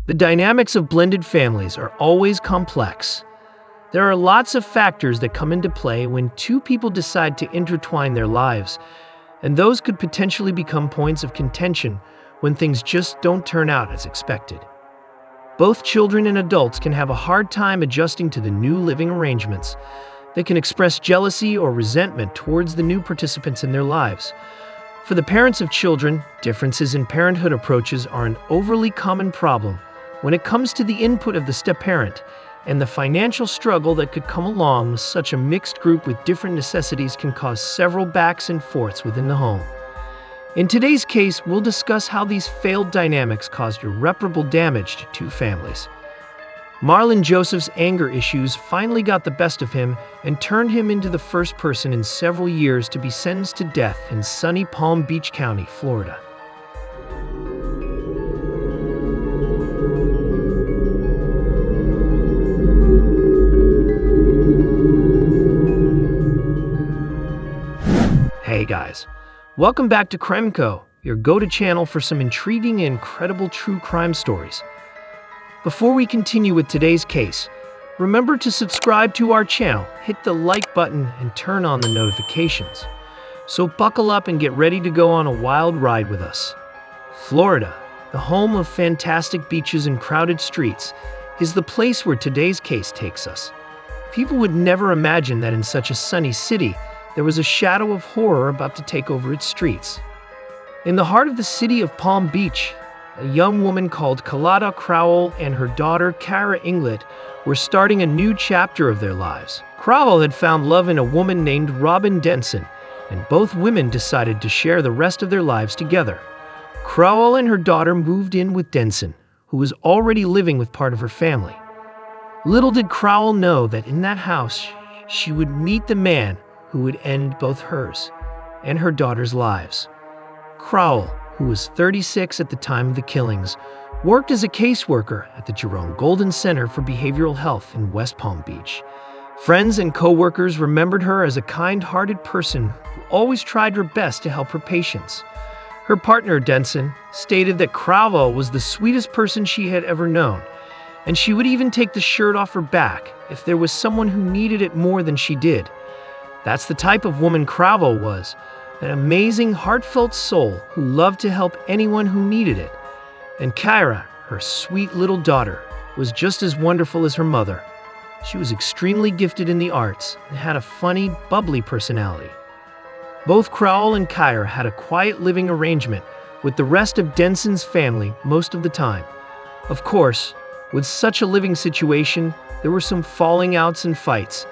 The dynamics of blended families are always complex. There are lots of factors that come into play when two people decide to intertwine their lives, and those could potentially become points of contention when things just don't turn out as expected. Both children and adults can have a hard time adjusting to the new living arrangements. They can express jealousy or resentment towards the new participants in their lives. For the parents of children, differences in parenthood approaches are an overly common problem when it comes to the input of the step-parent, and the financial struggle that could come along with such a mixed group with different necessities can cause several backs and forths within the home. In today's case, we'll discuss how these failed dynamics caused irreparable damage to two families. Marlon Joseph's anger issues finally got the best of him and turned him into the first person in several years to be sentenced to death in sunny Palm Beach County, Florida. Hey guys, welcome back to Crimeco, your go-to channel for some intriguing and incredible true crime stories. Before we continue with today's case, remember to subscribe to our channel, hit the like button, and turn on the notifications. So buckle up and get ready to go on a wild ride with us. Florida, the home of fantastic beaches and crowded streets, is the place where today's case takes us. People would never imagine that in such a sunny city, there was a shadow of horror about to take over its streets. In the heart of the city of Palm Beach, a young woman called Katerina Crowell and her daughter Kara Inglet were starting a new chapter of their lives. Crowell had found love in a woman named Robin Denson, and both women decided to share the rest of their lives together. Crowell and her daughter moved in with Denson, who was already living with part of her family. Little did Crowell know that in that house, she would meet the man who would end both hers and her daughter's lives. Crowell, who was 36 at the time of the killings, worked as a caseworker at the Jerome Golden Center for Behavioral Health in West Palm Beach. Friends and co-workers remembered her as a kind-hearted person who always tried her best to help her patients. Her partner, Denson, stated that Crowell was the sweetest person she had ever known, and she would even take the shirt off her back if there was someone who needed it more than she did. That's the type of woman Crowell was, an amazing, heartfelt soul who loved to help anyone who needed it. And Kara, her sweet little daughter, was just as wonderful as her mother. She was extremely gifted in the arts and had a funny, bubbly personality. Both Crowell and Kara had a quiet living arrangement with the rest of Denson's family most of the time. Of course, with such a living situation, there were some falling outs and fights,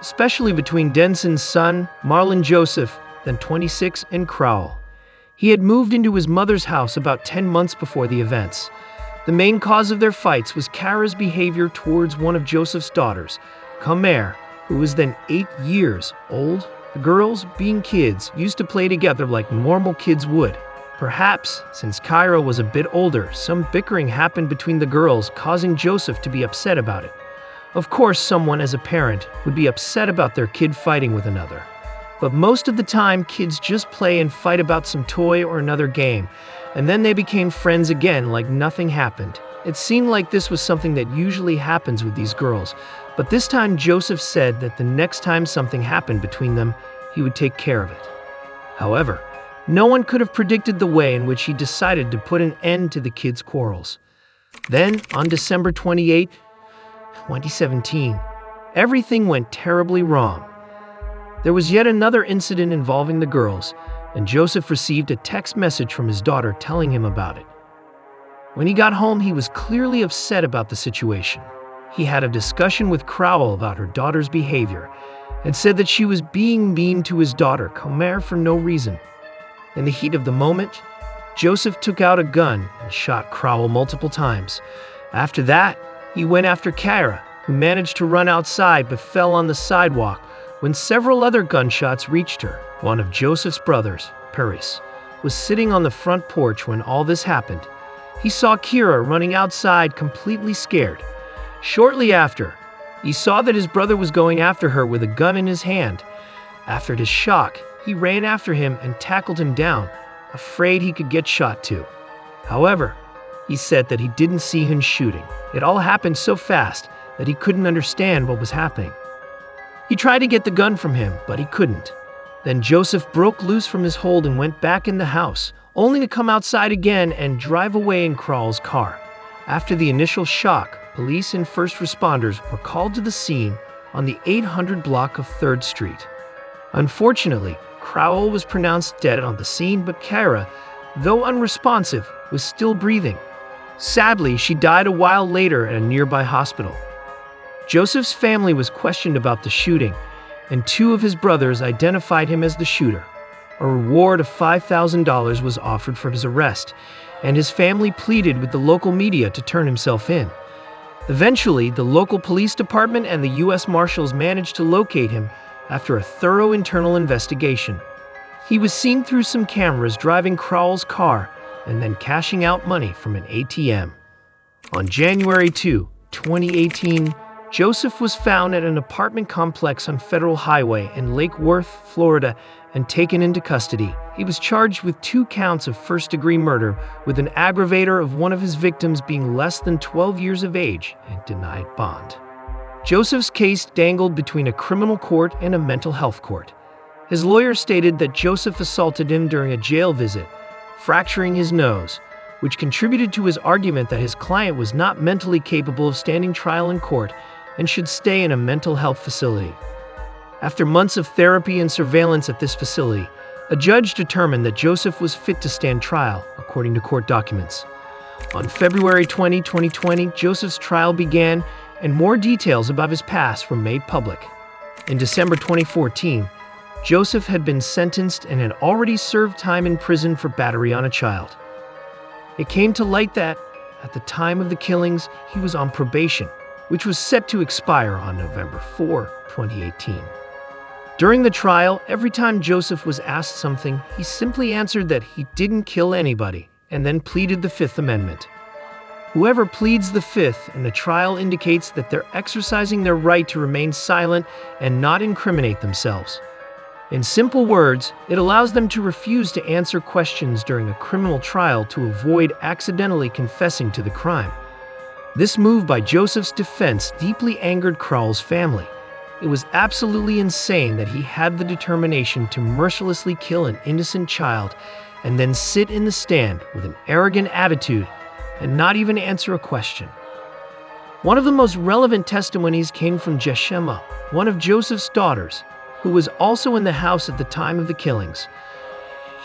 especially between Denson's son, Marlon Joseph, then 26, and Crowell. He had moved into his mother's house about 10 months before the events. The main cause of their fights was Kara's behavior towards one of Joseph's daughters, Katerina, who was then 8 years old. The girls, being kids, used to play together like normal kids would. Perhaps, since Kara was a bit older, some bickering happened between the girls, causing Joseph to be upset about it. Of course, someone as a parent would be upset about their kid fighting with another. But most of the time, kids just play and fight about some toy or another game, and then they became friends again like nothing happened. It seemed like this was something that usually happens with these girls, but this time Joseph said that the next time something happened between them, he would take care of it. However, no one could have predicted the way in which he decided to put an end to the kids' quarrels. Then, on December 28, 2017, everything went terribly wrong. There was yet another incident involving the girls, and Joseph received a text message from his daughter telling him about it. When he got home, he was clearly upset about the situation. He had a discussion with Crowell about her daughter's behavior and said that she was being mean to his daughter, Katerina, for no reason. In the heat of the moment, Joseph took out a gun and shot Crowell multiple times. After that, he went after Kara, who managed to run outside but fell on the sidewalk when several other gunshots reached her. One of Joseph's brothers, Paris, was sitting on the front porch when all this happened. He saw Kira running outside completely scared. Shortly after, he saw that his brother was going after her with a gun in his hand. After his shock, he ran after him and tackled him down, afraid he could get shot too. However, He said that he didn't see him shooting. It all happened so fast that he couldn't understand what was happening. He tried to get the gun from him, but he couldn't. Then Joseph broke loose from his hold and went back in the house, only to come outside again and drive away in Crowell's car. After the initial shock, police and first responders were called to the scene on the 800 block of 3rd Street. Unfortunately, Crowell was pronounced dead on the scene, but Kara, though unresponsive, was still breathing. Sadly, she died a while later at a nearby hospital. Joseph's family was questioned about the shooting, and 2 of his brothers identified him as the shooter. A reward of $5,000 was offered for his arrest, and his family pleaded with the local media to turn himself in. Eventually, the local police department and the U.S. Marshals managed to locate him after a thorough internal investigation. He was seen through some cameras driving Crowell's car and then cashing out money from an ATM. On January 2, 2018, Joseph was found at an apartment complex on Federal Highway in Lake Worth, Florida, and taken into custody. He was charged with 2 counts of first-degree murder, with an aggravator of one of his victims being less than 12 years of age and denied bond. Joseph's case dangled between a criminal court and a mental health court. His lawyer stated that Joseph assaulted him during a jail visit, fracturing his nose, which contributed to his argument that his client was not mentally capable of standing trial in court and should stay in a mental health facility. After months of therapy and surveillance at this facility, a judge determined that Joseph was fit to stand trial, according to court documents. On February 20, 2020, Joseph's trial began, and more details about his past were made public. In December 2014, Joseph had been sentenced and had already served time in prison for battery on a child. It came to light that, at the time of the killings, he was on probation, which was set to expire on November 4, 2018. During the trial, every time Joseph was asked something, he simply answered that he didn't kill anybody, and then pleaded the Fifth Amendment. Whoever pleads the Fifth in the trial indicates that they're exercising their right to remain silent and not incriminate themselves. In simple words, it allows them to refuse to answer questions during a criminal trial to avoid accidentally confessing to the crime. This move by Joseph's defense deeply angered Crowell's family. It was absolutely insane that he had the determination to mercilessly kill an innocent child and then sit in the stand with an arrogant attitude and not even answer a question. One of the most relevant testimonies came from Jeshema, one of Joseph's daughters, who was also in the house at the time of the killings.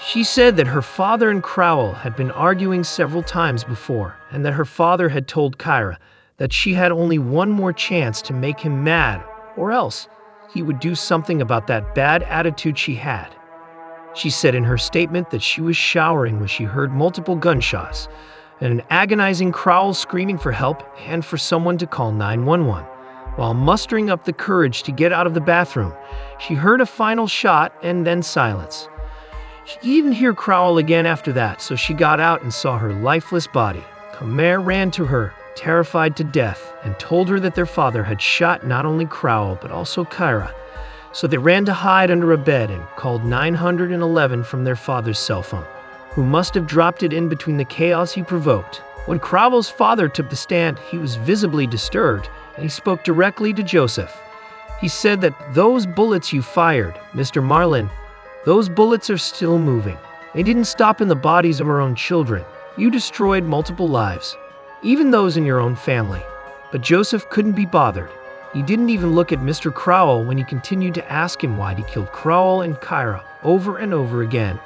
She said that her father and Crowell had been arguing several times before, and that her father had told Kyra that she had only one more chance to make him mad, or else he would do something about that bad attitude she had. She said in her statement that she was showering when she heard multiple gunshots and an agonizing Crowell screaming for help and for someone to call 911. While mustering up the courage to get out of the bathroom, she heard a final shot and then silence. She didn't hear Crowell again after that, so she got out and saw her lifeless body. Kamer ran to her, terrified to death, and told her that their father had shot not only Crowell but also Kyra. So they ran to hide under a bed and called 911 from their father's cell phone, who must have dropped it in between the chaos he provoked. When Crowell's father took the stand, he was visibly disturbed, and he spoke directly to Joseph. He said that those bullets you fired, Mr. Marlin, those bullets are still moving. They didn't stop in the bodies of our own children. You destroyed multiple lives, even those in your own family. But Joseph couldn't be bothered. He didn't even look at Mr. Crowell when he continued to ask him why he killed Crowell and Kyra over and over again.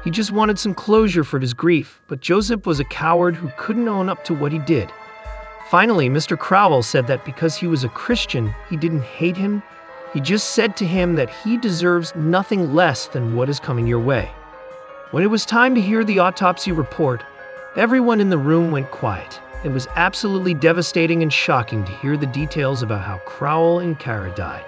He just wanted some closure for his grief, but Joseph was a coward who couldn't own up to what he did. Finally, Mr. Crowell said that because he was a Christian, he didn't hate him. He just said to him that he deserves nothing less than what is coming your way. When it was time to hear the autopsy report, everyone in the room went quiet. It was absolutely devastating and shocking to hear the details about how Crowell and Kyra died.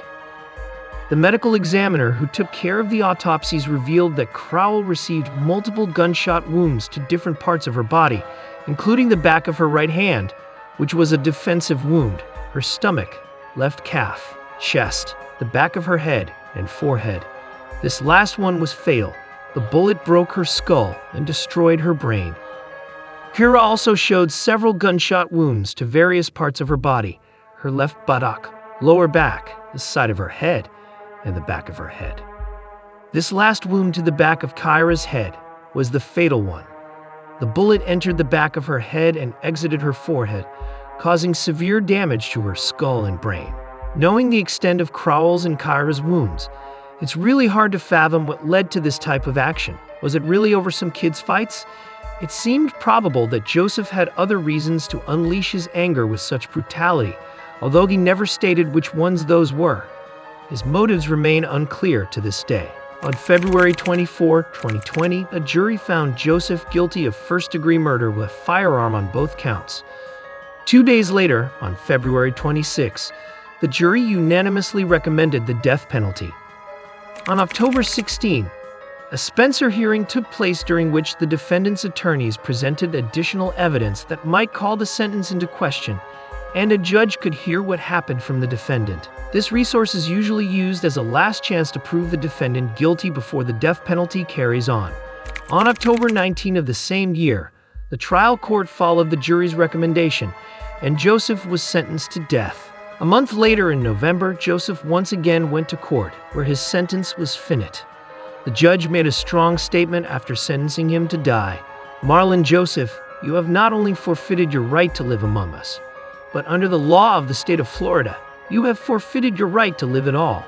The medical examiner who took care of the autopsies revealed that Crowell received multiple gunshot wounds to different parts of her body, including the back of her right hand, which was a defensive wound, her stomach, left calf, chest, the back of her head, and forehead. This last one was fatal. The bullet broke her skull and destroyed her brain. Kira also showed several gunshot wounds to various parts of her body: her left buttock, lower back, the side of her head, and the back of her head. This last wound to the back of Kyra's head was the fatal one. The bullet entered the back of her head and exited her forehead, causing severe damage to her skull and brain. Knowing the extent of Crowell's and Kyra's wounds, it's really hard to fathom what led to this type of action. Was it really over some kids' fights? It seemed probable that Joseph had other reasons to unleash his anger with such brutality, although he never stated which ones those were. His motives remain unclear to this day. On February 24, 2020, a jury found Joseph guilty of first-degree murder with a firearm on both counts. 2 days later, on February 26, the jury unanimously recommended the death penalty. On October 16, a Spencer hearing took place during which the defendant's attorneys presented additional evidence that might call the sentence into question, and a judge could hear what happened from the defendant. This resource is usually used as a last chance to prove the defendant guilty before the death penalty carries on. On October 19 of the same year, the trial court followed the jury's recommendation, and Joseph was sentenced to death. A month later, in November, Joseph once again went to court, where his sentence was finite. The judge made a strong statement after sentencing him to die. "Marlon Joseph, you have not only forfeited your right to live among us, but under the law of the state of Florida, you have forfeited your right to live at all."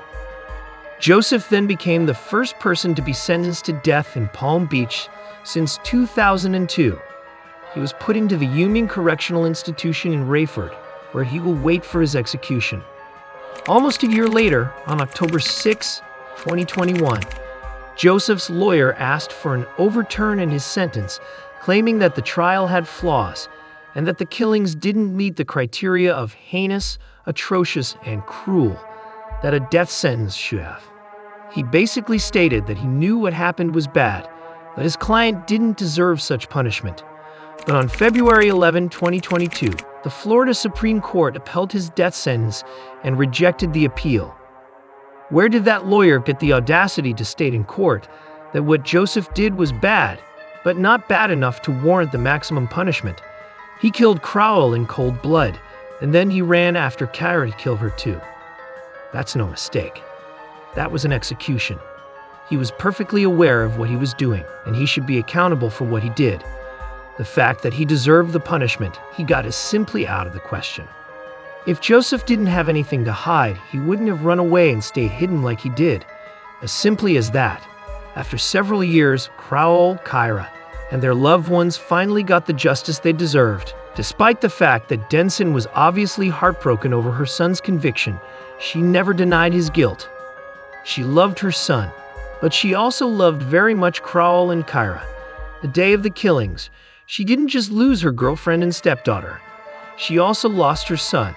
Joseph then became the first person to be sentenced to death in Palm Beach since 2002. He was put into the Union Correctional Institution in Rayford, where he will wait for his execution. Almost a year later, on October 6, 2021, Joseph's lawyer asked for an overturn in his sentence, claiming that the trial had flaws and that the killings didn't meet the criteria of heinous, atrocious, and cruel that a death sentence should have. He basically stated that he knew what happened was bad, that his client didn't deserve such punishment. But on February 11, 2022, the Florida Supreme Court upheld his death sentence and rejected the appeal. Where did that lawyer get the audacity to state in court that what Joseph did was bad, but not bad enough to warrant the maximum punishment? He killed Crowell in cold blood, and then he ran after Kyra to kill her too. That's no mistake. That was an execution. He was perfectly aware of what he was doing, and he should be accountable for what he did. The fact that he deserved the punishment he got is simply out of the question. If Joseph didn't have anything to hide, he wouldn't have run away and stayed hidden like he did. As simply as that. After several years, Crowell, Kyra, and their loved ones finally got the justice they deserved. Despite the fact that Denson was obviously heartbroken over her son's conviction, she never denied his guilt. She loved her son, but she also loved very much Crowell and Kyra. The day of the killings, she didn't just lose her girlfriend and stepdaughter. She also lost her son,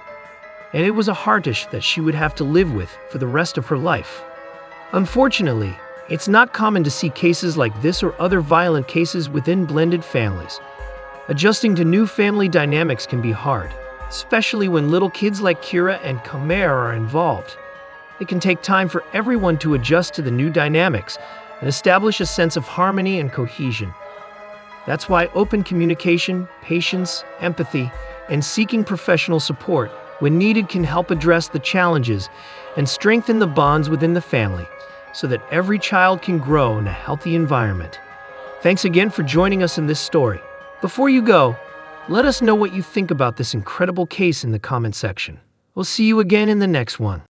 and it was a heartache that she would have to live with for the rest of her life. Unfortunately, it's not common to see cases like this or other violent cases within blended families. Adjusting to new family dynamics can be hard, especially when little kids like Kira and Kamer are involved. It can take time for everyone to adjust to the new dynamics and establish a sense of harmony and cohesion. That's why open communication, patience, empathy, and seeking professional support when needed can help address the challenges and strengthen the bonds within the family so that every child can grow in a healthy environment. Thanks again for joining us in this story. Before you go, let us know what you think about this incredible case in the comment section. We'll see you again in the next one.